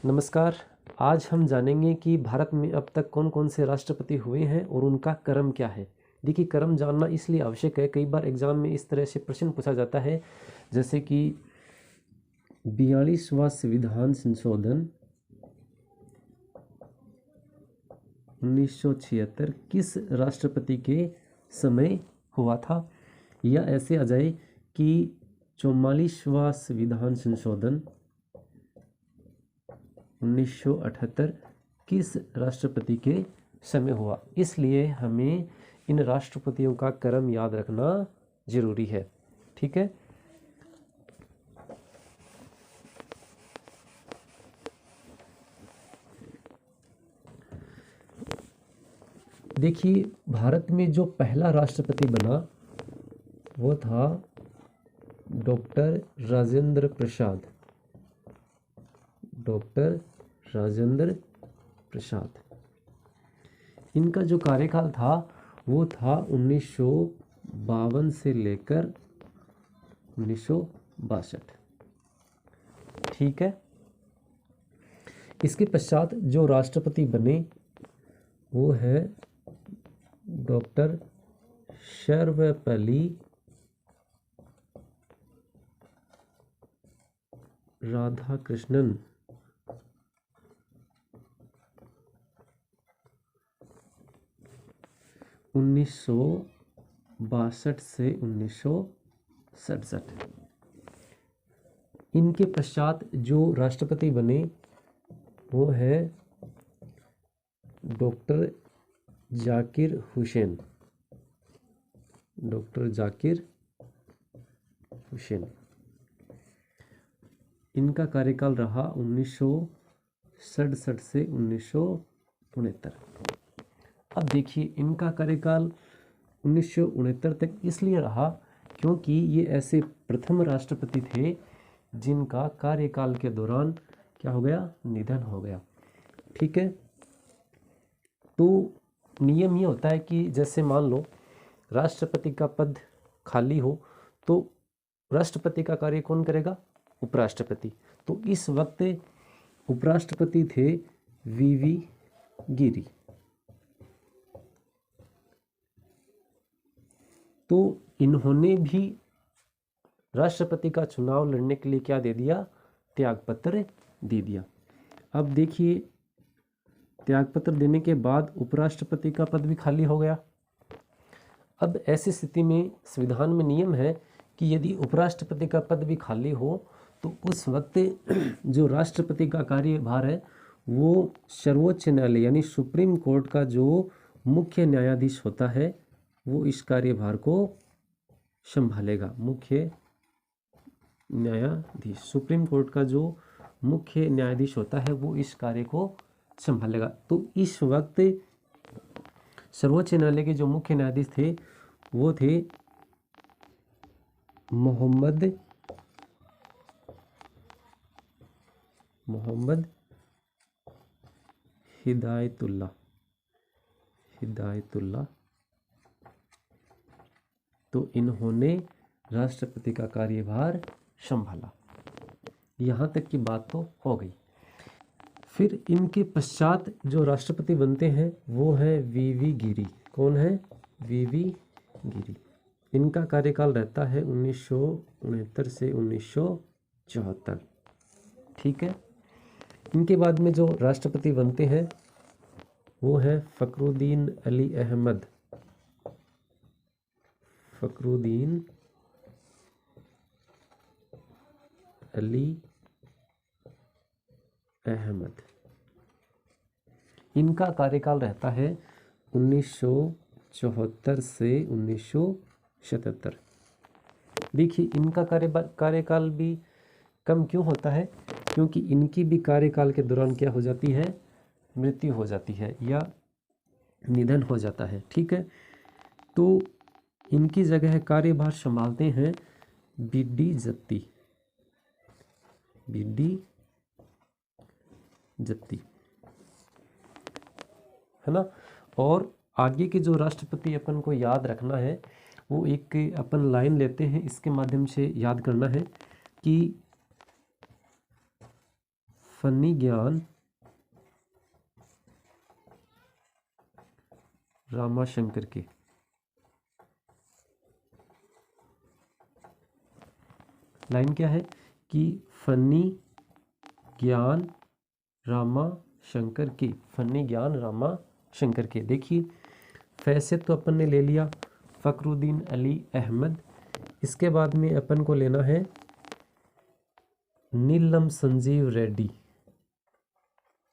नमस्कार। आज हम जानेंगे कि भारत में अब तक कौन कौन से राष्ट्रपति हुए हैं और उनका क्रम क्या है। देखिए, क्रम जानना इसलिए आवश्यक है, कई बार एग्जाम में इस तरह से प्रश्न पूछा जाता है जैसे कि 42वां संविधान संशोधन 1976 किस राष्ट्रपति के समय हुआ था, या ऐसे आ जाए कि 44वां संविधान संशोधन 1978 किस राष्ट्रपति के समय हुआ। इसलिए हमें इन राष्ट्रपतियों का क्रम याद रखना जरूरी है। ठीक है। देखिए, भारत में जो पहला राष्ट्रपति बना वो था डॉक्टर राजेंद्र प्रसाद। डॉक्टर राजेंद्र प्रसाद। इनका जो कार्यकाल था वो था 1952 से लेकर 1962। ठीक है। इसके पश्चात जो राष्ट्रपति बने वो है डॉक्टर सर्वपल्ली राधाकृष्णन। 1962 से 1967। इनके पश्चात जो राष्ट्रपति बने वो है डॉक्टर जाकिर हुसैन। डॉक्टर जाकिर हुसैन। इनका कार्यकाल रहा 1967 से 1969। अब देखिए, इनका कार्यकाल 1969 तक इसलिए रहा क्योंकि ये ऐसे प्रथम राष्ट्रपति थे जिनका कार्यकाल के दौरान क्या हो गया, निधन हो गया। ठीक है। तो नियम ये होता है कि जैसे मान लो राष्ट्रपति का पद खाली हो तो राष्ट्रपति का कार्य कौन करेगा, उपराष्ट्रपति। तो इस वक्त उपराष्ट्रपति थे वीवी गिरी। तो इन्होंने भी राष्ट्रपति का चुनाव लड़ने के लिए क्या दे दिया, त्यागपत्र दे दिया। अब देखिए, त्यागपत्र देने के बाद उपराष्ट्रपति का पद भी खाली हो गया। अब ऐसी स्थिति में संविधान में नियम है कि यदि उपराष्ट्रपति का पद भी खाली हो तो उस वक्त जो राष्ट्रपति का कार्यभार है वो सर्वोच्च न्यायालय यानी सुप्रीम कोर्ट का जो मुख्य न्यायाधीश होता है वो इस कार्यभार को संभालेगा। मुख्य न्यायाधीश, सुप्रीम कोर्ट का जो मुख्य न्यायाधीश होता है वो इस कार्य को संभालेगा। तो इस वक्त सर्वोच्च न्यायालय के जो मुख्य न्यायाधीश थे वो थे मोहम्मद हिदायतुल्लाह। तो इन्होंने राष्ट्रपति का कार्यभार संभाला। यहाँ तक की बात तो हो गई। फिर इनके पश्चात जो राष्ट्रपति बनते हैं वो है वीवी गिरी। कौन है, वीवी गिरी। इनका कार्यकाल रहता है 1969 से 1974। ठीक है। इनके बाद में जो राष्ट्रपति बनते हैं वो है फखरुद्दीन अली अहमद। फखरुद्दीन अली अहमद। इनका कार्यकाल रहता है 1974 से 1977। देखिए, इनका कार्यकाल भी कम क्यों होता है, क्योंकि इनकी भी कार्यकाल के दौरान क्या हो जाती है, मृत्यु हो जाती है या निधन हो जाता है। ठीक है। तो इनकी जगह कार्यभार संभालते हैं बीडी जत्ती, है ना। और आगे के जो राष्ट्रपति अपन को याद रखना है वो एक अपन लाइन लेते हैं, इसके माध्यम से याद करना है कि फनी ज्ञान रामाशंकर के। लाइन क्या है कि फनी ज्ञान रामाशंकर के, फनी ज्ञान रामाशंकर के। देखिए फैसे तो अपन ने ले लिया फखरुद्दीन अली अहमद, इसके बाद में अपन को लेना है नीलम संजीव रेड्डी,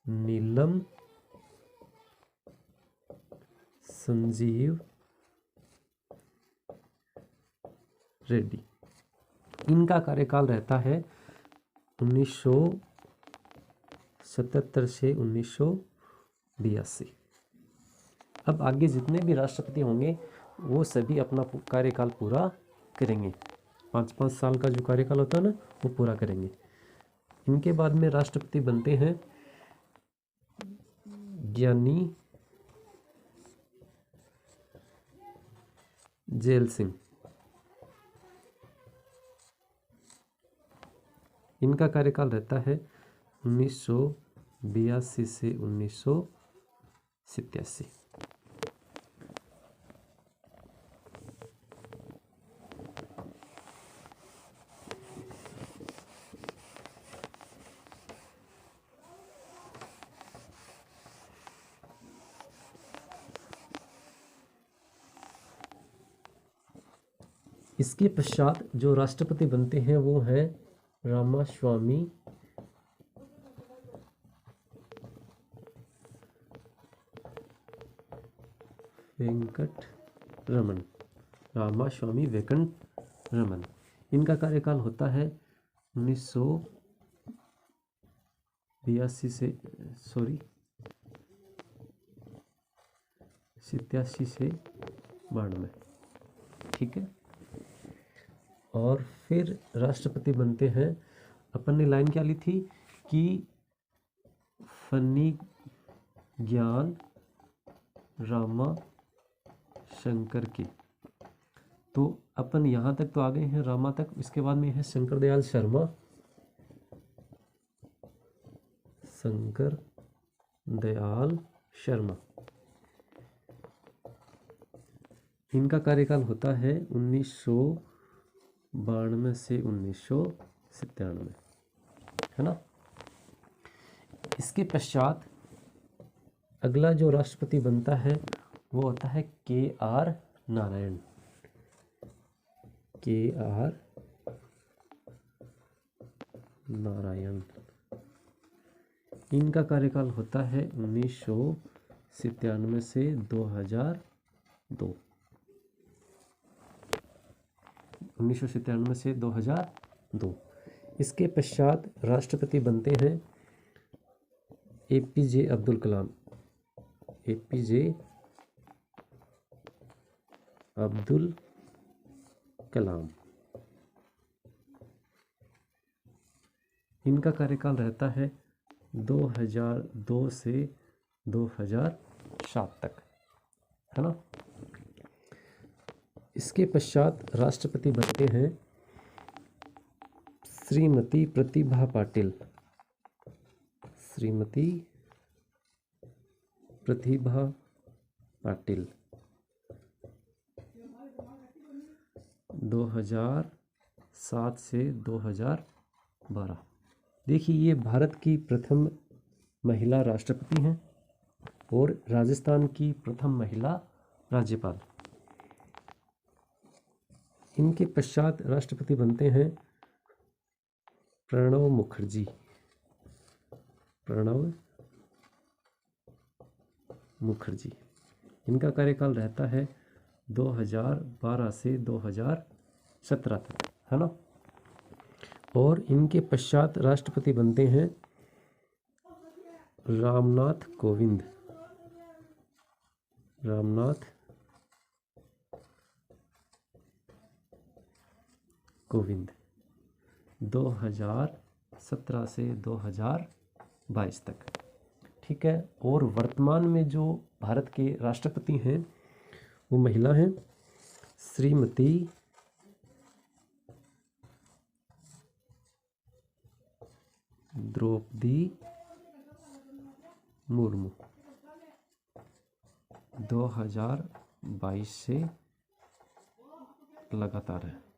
नीलम संजीव रेड्डी। इनका कार्यकाल रहता है 1977 से 1982। अब आगे जितने भी राष्ट्रपति होंगे वो सभी अपना कार्यकाल पूरा करेंगे, 5-5 साल का जो कार्यकाल होता है ना वो पूरा करेंगे। इनके बाद में राष्ट्रपति बनते हैं ज्ञानी जेल सिंह। इनका कार्यकाल रहता है 1982 से 1987। इसके पश्चात जो राष्ट्रपति बनते हैं वो हैं रामास्वामी वेंकटरमन, रामास्वामी वेंकटरमन। इनका कार्यकाल होता है 1982 से 87 से 92। ठीक है। और फिर राष्ट्रपति बनते हैं, अपन ने लाइन क्या ली थी कि फनी ज्ञान रामाशंकर के। तो अपन यहाँ तक तो आ गए हैं रामा तक। इसके बाद में है शंकर दयाल शर्मा, शंकर दयाल शर्मा। इनका कार्यकाल होता है 1992 से 1997, है ना। इसके पश्चात अगला जो राष्ट्रपति बनता है वो होता है KR नारायण, KR नारायण। इनका कार्यकाल होता है 1997 से 2002, 1997 से 2002। इसके पश्चात राष्ट्रपति बनते हैं APJ अब्दुल कलाम, APJ अब्दुल कलाम। इनका कार्यकाल रहता है 2002 से 2007 तक, है ना। इसके पश्चात राष्ट्रपति बनते हैं श्रीमती प्रतिभा पाटिल, श्रीमती प्रतिभा पाटिल, 2007 से 2012। देखिए ये भारत की प्रथम महिला राष्ट्रपति हैं और राजस्थान की प्रथम महिला राज्यपाल। इनके पश्चात राष्ट्रपति बनते हैं प्रणब मुखर्जी, प्रणब मुखर्जी। इनका कार्यकाल रहता है 2012 से 2017 तक, है ना। और इनके पश्चात राष्ट्रपति बनते हैं रामनाथ कोविंद, रामनाथ कोविंद, 2017 से 2022 तक। ठीक है। और वर्तमान में जो भारत के राष्ट्रपति हैं वो महिला हैं, श्रीमती द्रौपदी मुर्मू 2022 से लगातार है।